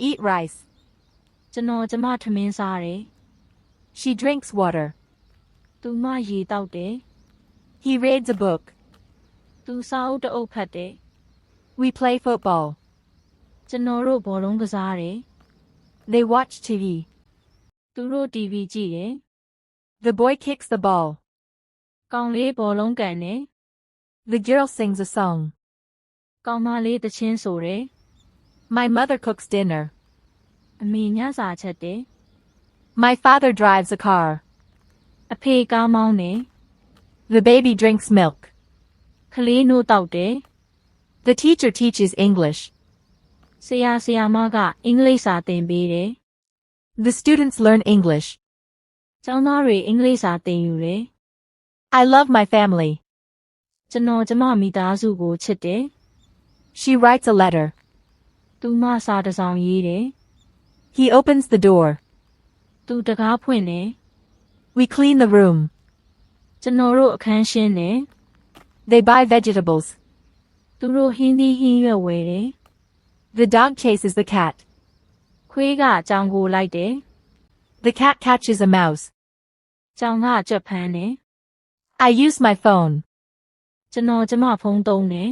eat rice. ကျွန်တော်ကျမထမင်းစားတယ် She drinks water. သူမရေတောက်တယ် He reads a book. သူစာအုပ်တစ်အုပ်ဖတ်တယ် We play football. ကျွန်တော်တို့ဘောလုံးကစားတယ် They watch TV. သူတို့ TV ကြည့်တယ် The boy kicks the ball. ကောင်လေးဘောလုံးကန်တယ် The girl sings a song. ကောင်မလေးသချင်းဆိုတယ် My mother cooks dinner. အမေညစာချက်တယ် My father drives a car. အဖေကားမောင်းတယ် The baby drinks milk. ကလေးနို့တောက်တယ် The teacher teaches English. ဆရာမကအင်္ဂလိပ်စာသင်ပေးတယ် The students learn English. ကျောင်းသားတွေအင်္ဂလိပ်စာသင်ယူတယ် I love my family. ကျွန်တော်ကျမမိသားစုကိုချစ်တယ် She writes a letter. သူမစာတစ်စောင်ရေးတယ် He opens the door. သူတကားဖွင့်တယ် We clean the room. ကျွန်တော်တို့အခန်းရှင်းတယ် They buy vegetables. သူတို့ဟင်းသီးဟင်းရွက်ဝယ်တယ် The dog chases the cat. ခွေးကကြောင်ကိုလိုက်တယ် The cat catches a mouse. ကြောင်ကကြွက်ဖမ်းတယ် I use my phone. ကျွန်တော်ကျမဖုန်းသုံးတယ်